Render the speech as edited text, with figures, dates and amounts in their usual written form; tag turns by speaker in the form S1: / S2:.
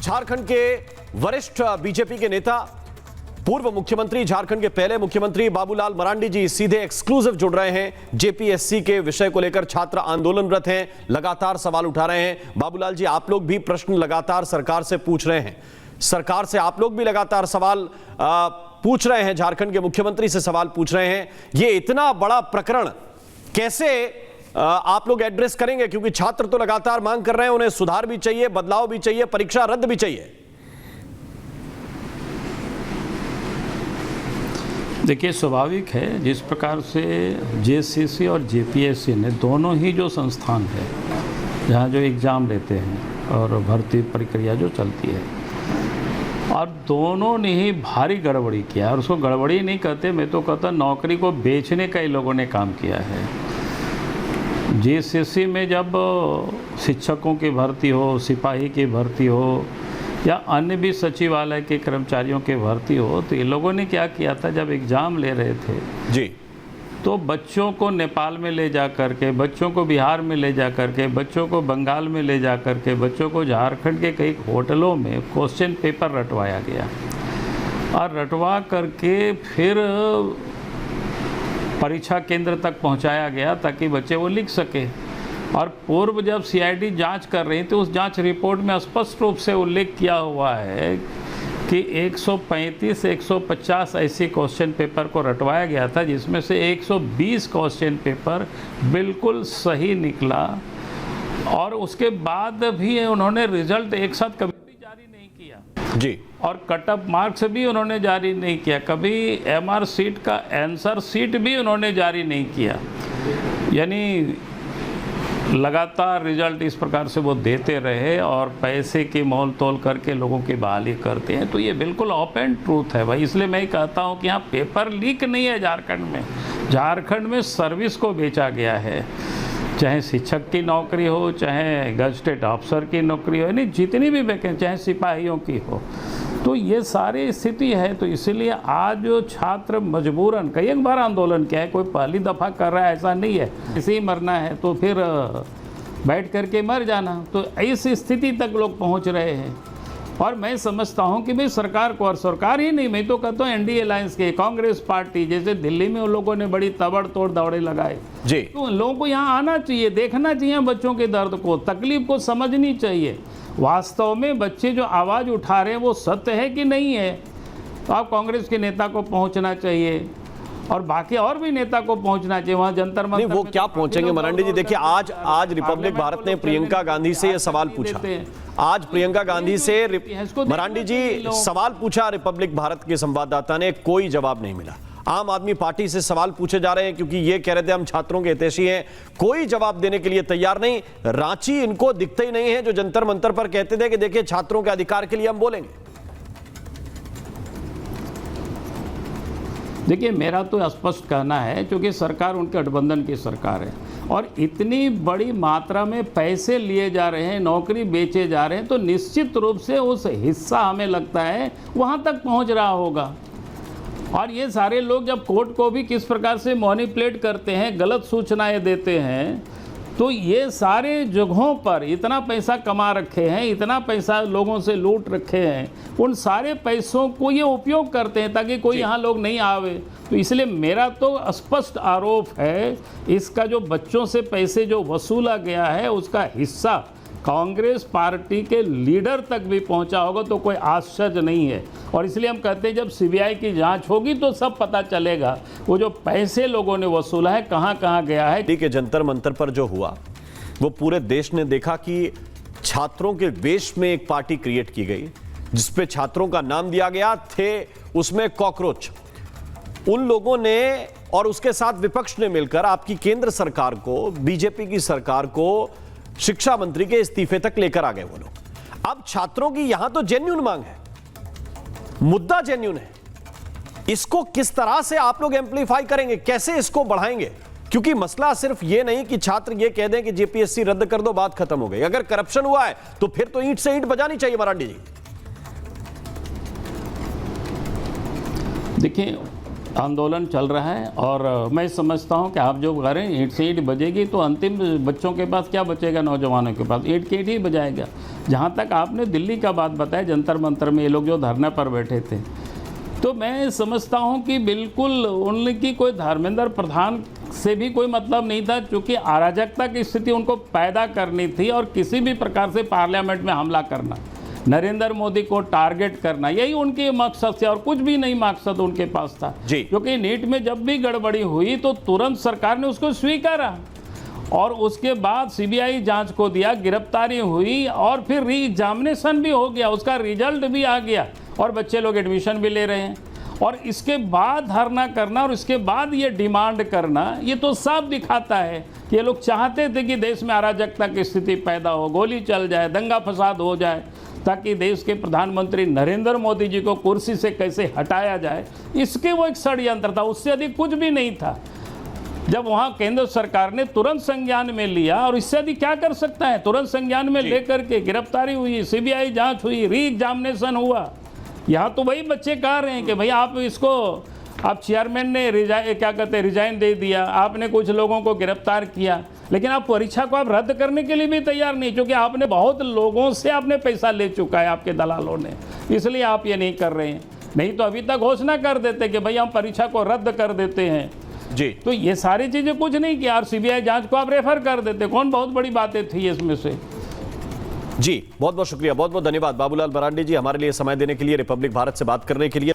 S1: झारखंड के वरिष्ठ बीजेपी के नेता, पूर्व मुख्यमंत्री, झारखंड के पहले मुख्यमंत्री बाबूलाल मरांडी जी सीधे एक्सक्लूसिव जुड़ रहे हैं। जेपीएससी के विषय को लेकर छात्र आंदोलनरत हैं, लगातार सवाल उठा रहे हैं। बाबूलाल जी, आप लोग भी प्रश्न लगातार सरकार से पूछ रहे हैं, सरकार से आप लोग भी लगातार सवाल पूछ रहे हैं, झारखंड के मुख्यमंत्री से सवाल पूछ रहे हैं। ये इतना बड़ा प्रकरण कैसे आप लोग एड्रेस करेंगे, क्योंकि छात्र तो लगातार मांग कर रहे हैं, उन्हें सुधार भी चाहिए, बदलाव भी चाहिए, परीक्षा रद्द भी चाहिए।
S2: देखिए, स्वाभाविक है जिस प्रकार से जेसीसी और जेपीएससी ने दोनों ही जो संस्थान है जहाँ जो एग्ज़ाम लेते हैं और भर्ती प्रक्रिया जो चलती है, और दोनों ने ही भारी गड़बड़ी किया। और उसको गड़बड़ी नहीं कहते, मैं तो कहता नौकरी को बेचने का ही लोगों ने काम किया है। जेसीसी में जब शिक्षकों की भर्ती हो, सिपाही की भर्ती हो या अन्य भी सचिवालय के कर्मचारियों की भर्ती हो, तो ये लोगों ने क्या किया था, जब एग्ज़ाम ले रहे थे
S1: जी,
S2: तो बच्चों को नेपाल में ले जा करके, बच्चों को बिहार में ले जा करके, बच्चों को बंगाल में ले जा करके, बच्चों को झारखंड के कई होटलों में क्वेश्चन पेपर रटवाया गया और रटवा करके फिर परीक्षा केंद्र तक पहुंचाया गया ताकि बच्चे वो लिख सके। और पूर्व जब सीआईडी जांच कर रही थी, उस जांच रिपोर्ट में स्पष्ट रूप से उल्लेख किया हुआ है कि 135-150 ऐसे क्वेश्चन पेपर को रटवाया गया था, जिसमें से 120 क्वेश्चन पेपर बिल्कुल सही निकला। और उसके बाद भी उन्होंने रिजल्ट एक साथ कभी भी जारी नहीं किया
S1: जी, और
S2: कट ऑफ मार्क्स भी उन्होंने जारी नहीं किया, कभी एमआर सीट का आंसर सीट भी उन्होंने जारी नहीं किया। यानी लगातार रिजल्ट इस प्रकार से वो देते रहे और पैसे की मोल तोल करके लोगों की बहाली करते हैं। तो ये बिल्कुल ओपन ट्रूथ है भाई। इसलिए मैं कहता हूँ कि यहाँ पेपर लीक नहीं है झारखंड में, झारखंड में सर्विस को बेचा गया है। चाहे शिक्षक की नौकरी हो, चाहे गजटेड अफसर की नौकरी हो, यानी जितनी भी वैकेंसी, चाहे सिपाहियों की हो, तो ये सारी स्थिति है। तो इसीलिए आज जो छात्र मजबूरन कई एक बार आंदोलन किया है, कोई पहली दफ़ा कर रहा है ऐसा नहीं है। इसे ही मरना है तो फिर बैठ करके मर जाना, तो इस स्थिति तक लोग पहुंच रहे हैं। और मैं समझता हूं कि भाई सरकार को, और सरकार ही नहीं, मैं तो कहता हूँ एनडीए अलायंस के कांग्रेस पार्टी, जैसे दिल्ली में उन लोगों ने बड़ी तबड़तोड़ दौड़े लगाए
S1: जी,
S2: तो उन लोगों को यहाँ आना चाहिए, देखना चाहिए बच्चों के दर्द को, तकलीफ को समझनी चाहिए। वास्तव में बच्चे जो आवाज़ उठा रहे हैं वो सत्य है कि नहीं है, तो आप कांग्रेस के नेता को पहुंचना चाहिए और बाकी और भी नेता को पहुंचना चाहिए वहाँ जंतर मंतर।
S1: नहीं, वो क्या पहुंचेंगे मरांडी जी? देखिए, आज रिपब्लिक भारत ने प्रियंका गांधी से यह सवाल पूछा, आज प्रियंका गांधी से मरांडी जी सवाल पूछा, रिपब्लिक भारत के संवाददाता ने, कोई जवाब नहीं मिला। आम आदमी पार्टी से सवाल पूछे जा रहे हैं क्योंकि ये कह रहे थे हम छात्रों के हितैषी हैं, कोई जवाब देने के लिए तैयार नहीं। रांची इनको दिखते ही नहीं है, जो जंतर मंतर पर कहते थे कि देखिए छात्रों के अधिकार के लिए हम बोलेंगे।
S2: देखिए, मेरा तो स्पष्ट कहना है, क्योंकि सरकार उनके गठबंधन की सरकार है और इतनी बड़ी मात्रा में पैसे लिए जा रहे हैं, नौकरी बेचे जा रहे हैं, तो निश्चित रूप से उस हिस्सा हमें लगता है वहाँ तक पहुँच रहा होगा। और ये सारे लोग जब कोर्ट को भी किस प्रकार से मैनिपुलेट करते हैं, गलत सूचनाएं देते हैं, तो ये सारे जगहों पर इतना पैसा कमा रखे हैं, इतना पैसा लोगों से लूट रखे हैं, उन सारे पैसों को ये उपयोग करते हैं ताकि कोई यहाँ लोग नहीं आवे। तो इसलिए मेरा तो स्पष्ट आरोप है, इसका जो बच्चों से पैसे जो वसूला गया है उसका हिस्सा कांग्रेस पार्टी के लीडर तक भी पहुंचा होगा तो कोई आश्चर्य नहीं है। और इसलिए हम कहते हैं जब सीबीआई की जांच होगी तो सब पता चलेगा वो जो पैसे लोगों ने वसूला है कहां कहां गया है।
S1: दिल्ली के जंतर मंतर पर जो हुआ वो पूरे देश ने देखा कि छात्रों के वेश में एक पार्टी क्रिएट की गई जिसपे छात्रों का नाम दिया गया, थे उसमें कॉकरोच। उन लोगों ने और उसके साथ विपक्ष ने मिलकर आपकी केंद्र सरकार को, बीजेपी की सरकार को, शिक्षा मंत्री के इस्तीफे तक लेकर आ गए वो लोग। अब छात्रों की यहां तो जेन्युइन मांग है, मुद्दा जेन्युइन है, इसको किस तरह से आप लोग एम्प्लीफाई करेंगे, कैसे इसको बढ़ाएंगे? क्योंकि मसला सिर्फ ये नहीं कि छात्र ये कह दें कि जेपीएससी रद्द कर दो, बात खत्म हो गई। अगर करप्शन हुआ है तो फिर तो ईंट से ईंट बजानी चाहिए मरांडी जी।
S2: देखिए, आंदोलन चल रहा है और मैं समझता हूं कि आप जो कह रहे हैं ईंट से ईंट बजेगी तो अंतिम बच्चों के पास क्या बचेगा, नौजवानों के पास ईंट की ईंट ही बजाएगा। जहां तक आपने दिल्ली का बात बताया, जंतर मंतर में ये लोग जो धरने पर बैठे थे, तो मैं समझता हूं कि बिल्कुल उनकी कोई धर्मेंद्र प्रधान से भी कोई मतलब नहीं था, क्योंकि अराजकता की स्थिति उनको पैदा करनी थी और किसी भी प्रकार से पार्लियामेंट में हमला करना, नरेंद्र मोदी को टारगेट करना, यही उनके मकसद से और कुछ भी नहीं मकसद उनके पास था।
S1: जी।
S2: क्योंकि नीट में जब भी गड़बड़ी हुई तो तुरंत सरकार ने उसको स्वीकारा और उसके बाद सीबीआई जांच को दिया, गिरफ्तारी हुई और फिर री एग्जामिनेशन भी हो गया, उसका रिजल्ट भी आ गया और बच्चे लोग एडमिशन भी ले रहे हैं। और इसके बाद धरना करना और इसके बाद ये डिमांड करना, ये तो साफ दिखाता है कि ये लोग चाहते थे कि देश में अराजकता की स्थिति पैदा हो, गोली चल जाए, दंगा फसाद हो जाए, ताकि देश के प्रधानमंत्री नरेंद्र मोदी जी को कुर्सी से कैसे हटाया जाए, इसके वो एक षड्यंत्र था, उससे अधिक कुछ भी नहीं था। जब वहाँ केंद्र सरकार ने तुरंत संज्ञान में लिया, और इससे अधिक क्या कर सकता है, तुरंत संज्ञान में लेकर के गिरफ्तारी हुई, सीबीआई जांच हुई, री एग्जामिनेशन हुआ। यहाँ तो वही बच्चे कह रहे हैं कि भाई आप इसको, आप चेयरमैन ने रिजाइन दे दिया, आपने कुछ लोगों को गिरफ्तार किया, लेकिन आप परीक्षा को आप रद्द करने के लिए भी तैयार नहीं, क्योंकि आपने बहुत लोगों से आपने पैसा ले चुका है, आपके दलालों ने, इसलिए आप ये नहीं कर रहे हैं। नहीं तो अभी तक घोषणा कर देते कि भाई हम परीक्षा को रद्द कर देते हैं
S1: जी।
S2: तो ये सारी चीजें कुछ नहीं किया और सीबीआई जांच को आप रेफर कर देते। कौन बहुत बड़ी बातें थी इसमें से।
S1: जी बहुत बहुत शुक्रिया, बहुत बहुत धन्यवाद बाबूलाल मरांडी जी, हमारे लिए समय देने के लिए, रिपब्लिक भारत से बात करने के लिए।